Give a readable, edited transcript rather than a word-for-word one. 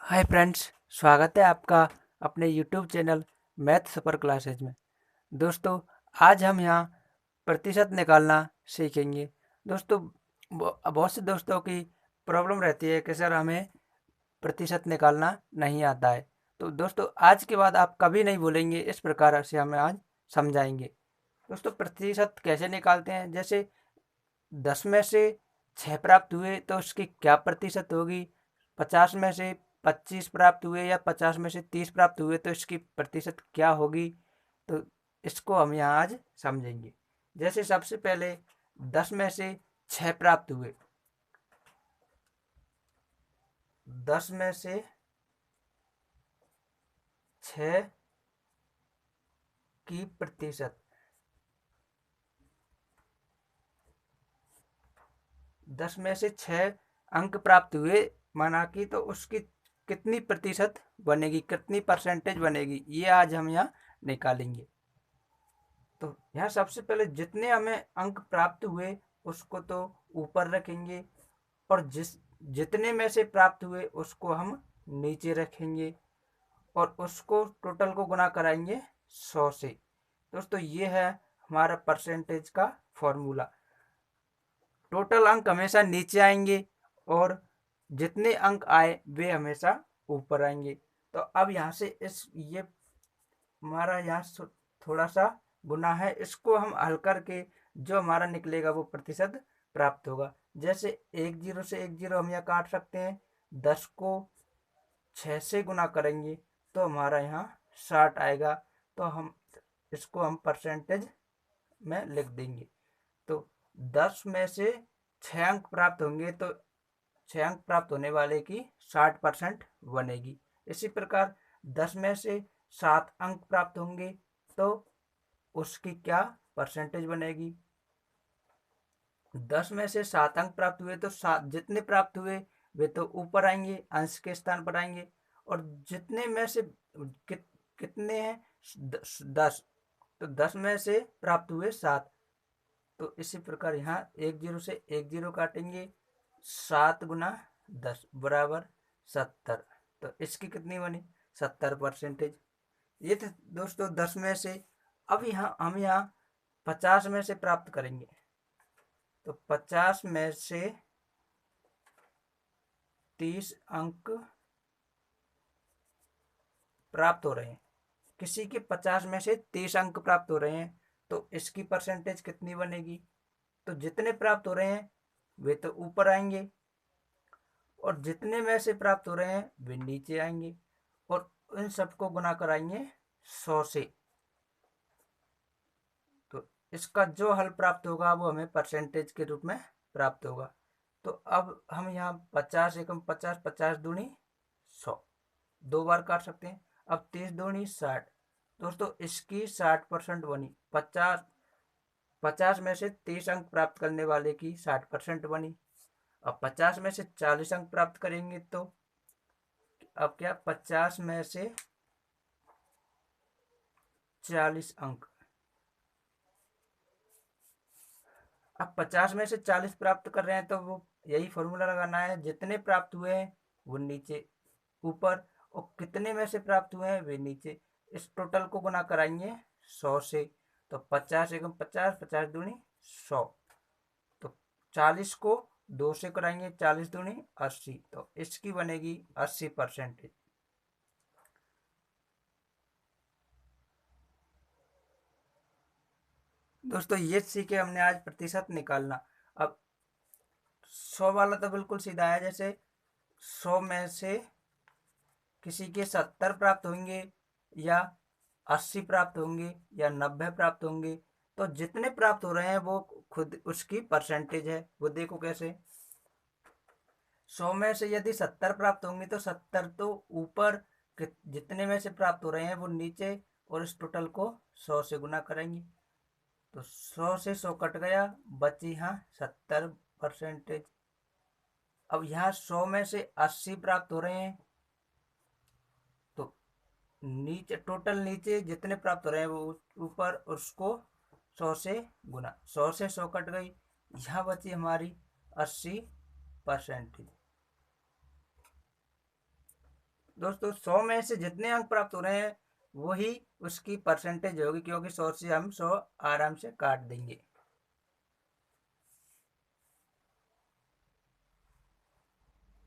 Hi friends, स्वागत है आपका अपने YouTube channel math super classes में। दोस्तों, आज हम यहाँ प्रतिशत निकालना सीखेंगे। दोस्तों, बहुत से दोस्तों की प्रॉब्लम रहती है कि सर हमें प्रतिशत निकालना नहीं आता है। तो दोस्तों, आज के बाद आप कभी नहीं भूलेंगे, इस प्रकार से हमें आज समझाएंगे। दोस्तों, प्रतिशत कैसे निकालते हैं? जैसे 10 में से 6 प्राप्त हुए तो उसकी क्या प्रतिशत होगी। 50 में से 25 प्राप्त हुए या 50 में से 30 प्राप्त हुए तो इसकी प्रतिशत क्या होगी। तो इसको हम यहाँ आज समझेंगे। जैसे सबसे पहले 10 में से 6 प्राप्त हुए। 10 में से 6 की प्रतिशत। 10 में से 6 अंक प्राप्त हुए माना कि, तो उसकी कितनी प्रतिशत बनेगी, कितनी परसेंटेज बनेगी, ये आज हम यहाँ निकालेंगे। तो यहाँ सबसे पहले जितने हमें अंक प्राप्त हुए उसको तो ऊपर रखेंगे, और जितने में से प्राप्त हुए उसको हम नीचे रखेंगे, और उसको टोटल को गुना कराएंगे 100 से। दोस्तों, ये है हमारा परसेंटेज का फॉर्मूला। टोटल अंक हमेशा नीचे आएंगे और जितने अंक आए वे हमेशा ऊपर आएंगे। तो अब यहाँ से ये हमारा यहाँ थोड़ा सा गुना है, इसको हम हल करके जो हमारा निकलेगा वो प्रतिशत प्राप्त होगा। जैसे 1 जीरो से 1 जीरो हम यहाँ काट सकते हैं। 10 को 6 से गुना करेंगे तो हमारा यहाँ 60 आएगा। तो हम इसको हम परसेंटेज में लिख देंगे। तो 10 में से 6 अंक प्राप्त होंगे तो 6 अंक प्राप्त होने वाले की 60% बनेगी। इसी प्रकार 10 में से 7 अंक प्राप्त होंगे तो उसकी क्या परसेंटेज बनेगी। 10 में से 7 अंक प्राप्त हुए तो 7 जितने प्राप्त हुए वे तो ऊपर आएंगे, अंश के स्थान पर आएंगे। और जितने में से कितने हैं, 10। तो 10 में से प्राप्त हुए 7। तो इसी प्रकार यहाँ 1 जीरो से 1 जीरो काटेंगे। 7 गुना 10 बराबर 70। तो इसकी कितनी बनी, 70%। ये थे दोस्तों 10 में से। अब यहाँ हम यहाँ 50 में से प्राप्त करेंगे। तो 50 में से 30 अंक प्राप्त हो रहे हैं। किसी के 50 में से 30 अंक प्राप्त हो रहे हैं तो इसकी परसेंटेज कितनी बनेगी। तो जितने प्राप्त हो रहे हैं वे तो ऊपर आएंगे, और जितने में से प्राप्त हो रहे हैं वे नीचे आएंगे, और इन सबको गुना कराएंगे 100 से। तो इसका जो हल प्राप्त होगा वो हमें परसेंटेज के रूप में प्राप्त होगा। तो अब हम यहाँ 50 एकम 50, 50 दूनी 100, 2 बार काट सकते हैं। अब 30 दूनी 60। दोस्तों, इसकी 60% बनी। 50 में से 30 अंक प्राप्त करने वाले की 60% बनी। अब 50 में से 40 अंक प्राप्त करेंगे तो अब क्या, 50 में से 40 अंक। अब 50 में से 40 प्राप्त कर रहे हैं तो वो यही फॉर्मूला लगाना है, जितने प्राप्त हुए हैं वो नीचे ऊपर, और कितने में से प्राप्त हुए हैं वे नीचे। इस टोटल को गुना कराएंगे 100 से। तो 50 एकम 50, 50 दूनी 100। तो 40 को 2 से कराएंगे, 40 दूनी 80। तो इसकी बनेगी 80%। दोस्तों, ये सीखे हमने आज प्रतिशत निकालना। अब 100 वाला तो बिल्कुल सीधा है। जैसे 100 में से किसी के 70 प्राप्त होंगे, या 80 प्राप्त होंगे, या 90 प्राप्त होंगे, तो जितने प्राप्त हो रहे हैं वो खुद उसकी परसेंटेज है। वो देखो कैसे, 100 में से यदि 70 प्राप्त होंगे तो 70 तो ऊपर, जितने में से प्राप्त हो रहे हैं वो नीचे, और इस टोटल को 100 से गुना करेंगे। तो 100 से 100 कट गया, बची यहाँ 70%। अब यहाँ 100 में से 80 प्राप्त हो रहे हैं तो नीचे टोटल, नीचे जितने प्राप्त हो रहे हैं वो ऊपर, उसको 100 से गुना। 100 से 100 कट गई, यहाँ बची हमारी 80%। दोस्तों 100 में से जितने अंक प्राप्त हो रहे हैं वही उसकी परसेंटेज होगी, क्योंकि 100 से हम 100 आराम से काट देंगे।